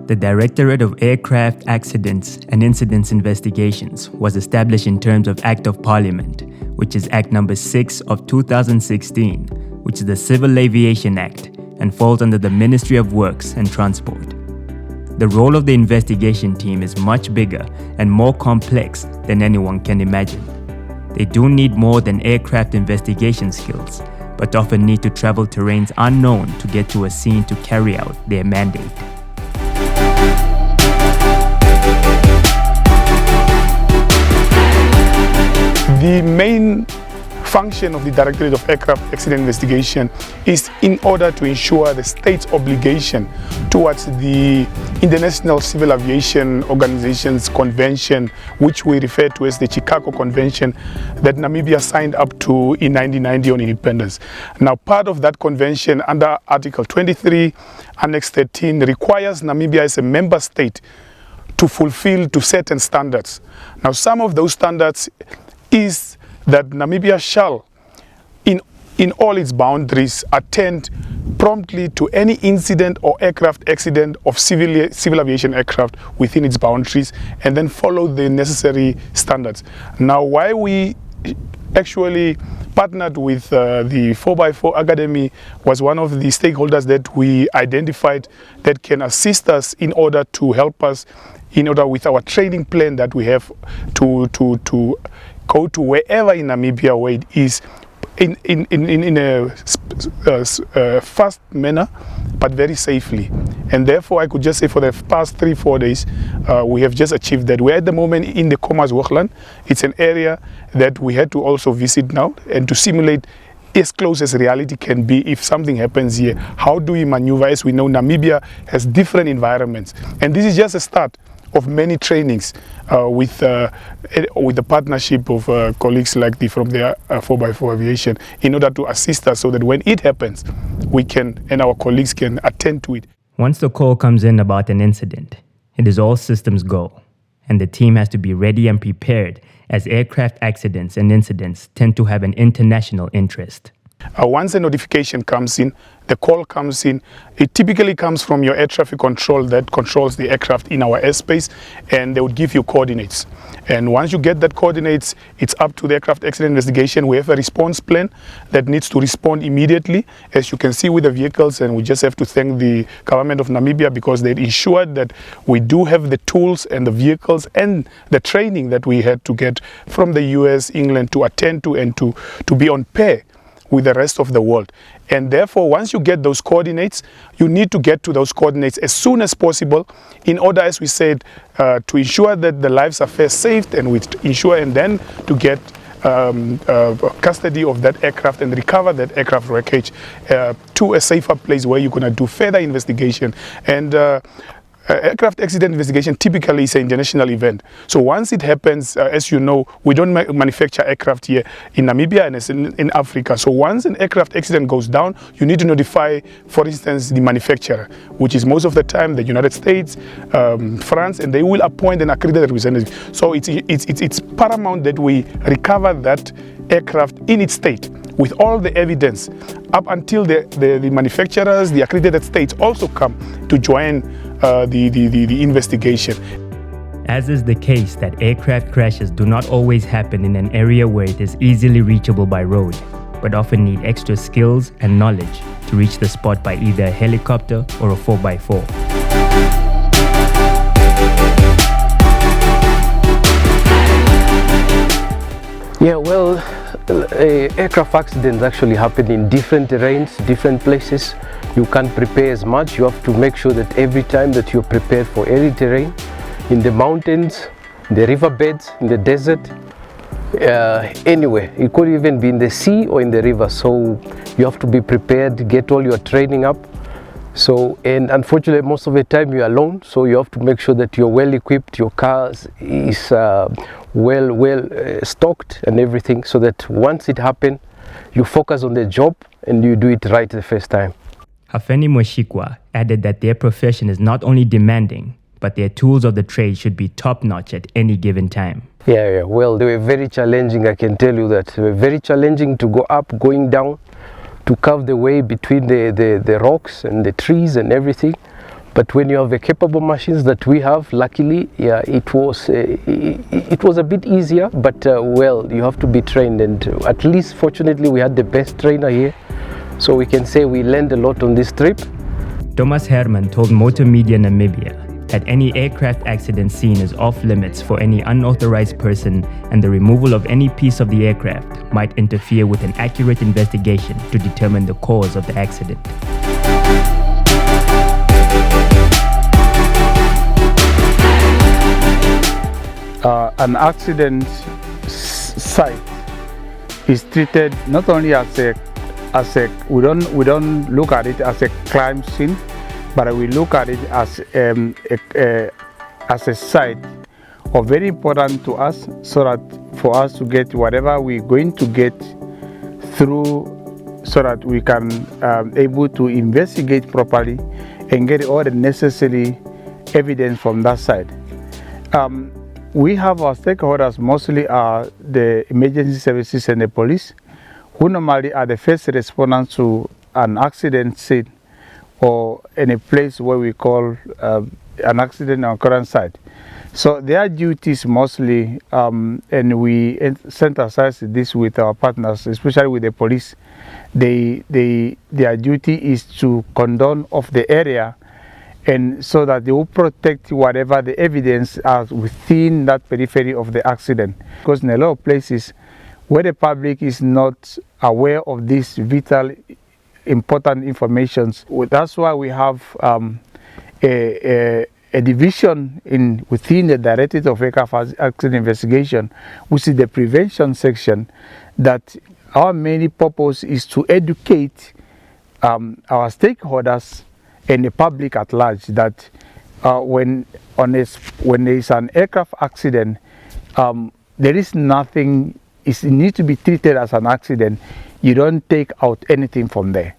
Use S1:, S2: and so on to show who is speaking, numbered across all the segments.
S1: The Directorate of Aircraft Accidents and Incidents Investigations was established in terms of Act of Parliament, which is Act Number 6 of 2016, which is the Civil Aviation Act, and falls under the Ministry of Works and Transport. The role of the investigation team is much bigger and more complex than anyone can imagine. They do need more than aircraft investigation skills, but often need to travel terrains unknown to get to a scene to carry out their mandate.
S2: The main function of the Directorate of Aircraft Accident Investigation is in order to ensure the state's obligation towards the International Civil Aviation Organization's convention, which we refer to as the Chicago Convention, that Namibia signed up to in 1990 on independence. Now, part of that convention under Article 23, Annex 13, requires Namibia as a member state to fulfill to certain standards. Now, some of those standards is that Namibia shall, in all its boundaries, attend promptly to any incident or aircraft accident of civil aviation aircraft within its boundaries, and then follow the necessary standards. Now, why we actually partnered with the 4x4 Academy was one of the stakeholders that we identified that can assist us in order to help us with our training plan that we have to go to wherever in Namibia where it is in a fast manner, but very safely. And therefore, I could just say for the past 3-4 days, we have just achieved that. We're at the moment in the Khomas-Hoogland. It's an area that we had to also visit now and to simulate as close as reality can be if something happens here. How do we maneuver? As we know, Namibia has different environments. And this is just a start of many trainings with the partnership of colleagues like from the 4x4 Aviation in order to assist us so that when it happens, we can and our colleagues can attend to it.
S1: Once the call comes in about an incident, it is all systems go, and the team has to be ready and prepared as aircraft accidents and incidents tend to have an international interest.
S2: Once a notification comes in, the call comes in, it typically comes from your air traffic control that controls the aircraft in our airspace, and they would give you coordinates. And once you get that coordinates, it's up to the aircraft accident investigation. We have a response plan that needs to respond immediately, as you can see with the vehicles, and we just have to thank the government of Namibia because they ensured that we do have the tools and the vehicles and the training that we had to get from the US, England to attend to and to be on pair with the rest of the world. And therefore, once you get those coordinates, you need to get to those coordinates as soon as possible in order, as we said, to ensure that the lives are first saved, and we ensure and then to get custody of that aircraft and recover that aircraft wreckage to a safer place where you're going to do further investigation. And aircraft accident investigation typically is an international event. So once it happens, as you know, we don't manufacture aircraft here in Namibia and in Africa. So once an aircraft accident goes down, you need to notify, for instance, the manufacturer, which is most of the time the United States, France, and they will appoint an accredited representative. So it's paramount that we recover that aircraft in its state with all the evidence up until the manufacturers, the accredited states also come to join the investigation.
S1: As is the case that aircraft crashes do not always happen in an area where it is easily reachable by road, but often need extra skills and knowledge to reach the spot by either a helicopter or a 4x4.
S3: Yeah, well, aircraft accidents actually happen in different terrains, different places. You can't prepare as much. You have to make sure that every time that you're prepared for any terrain, in the mountains, the riverbeds, in the desert, anywhere. It could even be in the sea or in the river. So you have to be prepared, get all your training up. So, and unfortunately, most of the time you're alone. So you have to make sure that you're well equipped, your car is well stocked and everything, so that once it happens, you focus on the job and you do it right the first time.
S1: Hafeni Moshikwa added that their profession is not only demanding, but their tools of the trade should be top-notch at any given time.
S3: Yeah, well, they were very challenging, I can tell you that. They were very challenging to go up, going down, to carve the way between the rocks and the trees and everything. But when you have the capable machines that we have, luckily, yeah, it was a bit easier, but well, you have to be trained, and at least fortunately we had the best trainer here, so we can say we learned a lot on this trip.
S1: Thomas Herman told Motor Media Namibia that any aircraft accident scene is off limits for any unauthorized person, and the removal of any piece of the aircraft might interfere with an accurate investigation to determine the cause of the accident.
S4: An accident site is treated not only as a we don't look at it as a crime scene, but we look at it as a site or very important to us, so that for us to get whatever we're going to get through, so that we can able to investigate properly and get all the necessary evidence from that side. We have our stakeholders, mostly are the emergency services and the police, who normally are the first responders to an accident scene or in a place where we call an accident occurrence site. So their duties mostly, and we synthesize this with our partners, especially with the police, their duty is to cordon off the area, and so that they will protect whatever the evidence are within that periphery of the accident. Because in a lot of places where the public is not aware of this vital, important information, that's why we have a division within the Directorate of Aircraft Accident Investigation, which is the prevention section, that our main purpose is to educate our stakeholders and the public at large that when there is an aircraft accident, there is nothing, it needs to be treated as an accident. You don't take out anything from there.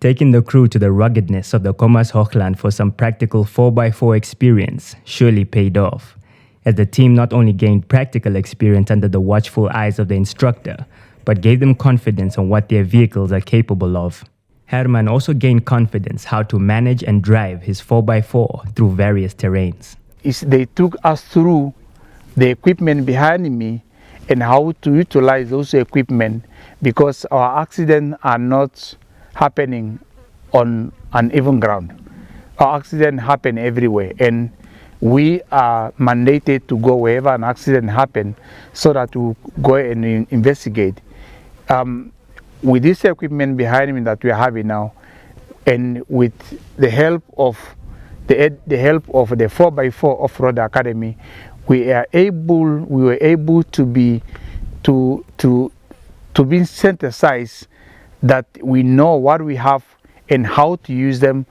S1: Taking the crew to the ruggedness of the Khomas Hoogland for some practical 4x4 experience surely paid off, as the team not only gained practical experience under the watchful eyes of the instructor, but gave them confidence on what their vehicles are capable of. Herman also gained confidence how to manage and drive his 4x4 through various terrains.
S4: They took us through the equipment behind me and how to utilize those equipment, because our accidents are not happening on uneven ground. Our accidents happen everywhere, and we are mandated to go wherever an accident happens so that we go and investigate. With this equipment behind me that we are having now, and with the help of the 4x4 Off-Road Academy, we were able to be synthesized, that we know what we have and how to use them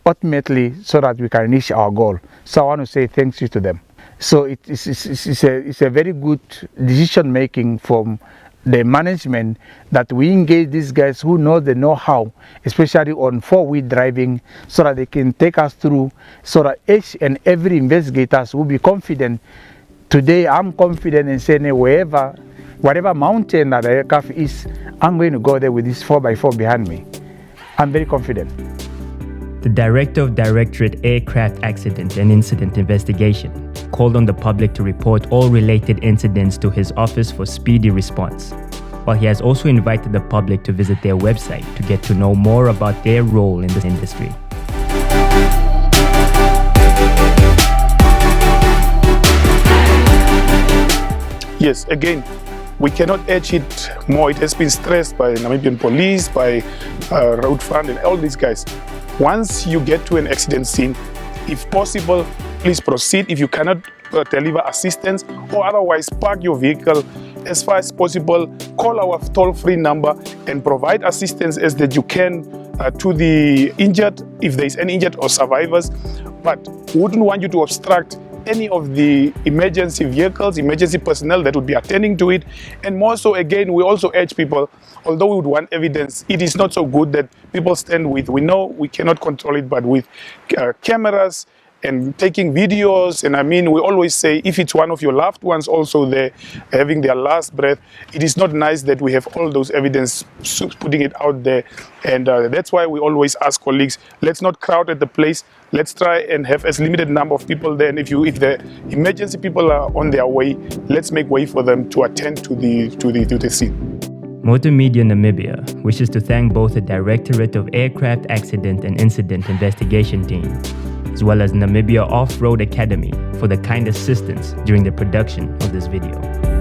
S4: ultimately, so that we can reach our goal. So I want to say thank you to them. So it's a very good decision making from the management, that we engage these guys who know the know-how, especially on four-wheel driving, so that they can take us through, so that each and every investigator will be confident. Today I'm confident in saying whatever mountain that the aircraft is, I'm going to go there with this 4x4 behind me. I'm very confident.
S1: The Director of Directorate Aircraft Accident and Incident Investigation called on the public to report all related incidents to his office for speedy response, while he has also invited the public to visit their website to get to know more about their role in this industry.
S2: Yes, again, we cannot urge it more. It has been stressed by Namibian police, by Road Fund and all these guys. Once you get to an accident scene, if possible, please proceed. If you cannot deliver assistance, or otherwise park your vehicle as far as possible, call our toll-free number and provide assistance as that you can to the injured, if there is any injured or survivors. But we wouldn't want you to obstruct any of the emergency vehicles, emergency personnel that would be attending to it. And more so, again, we also urge people, although we would want evidence, it is not so good that people stand with, we know we cannot control it, but with cameras and taking videos. And I mean, we always say, if it's one of your loved ones also there having their last breath, it is not nice that we have all those evidence putting it out there. And that's why we always ask colleagues, let's not crowd at the place. Let's try and have as limited number of people there. And if the emergency people are on their way, let's make way for them to attend to the scene.
S1: Motor Media Namibia wishes to thank both the Directorate of Aircraft Accident and Incident Investigation Team, as well as Namibia Off-Road Academy for the kind assistance during the production of this video.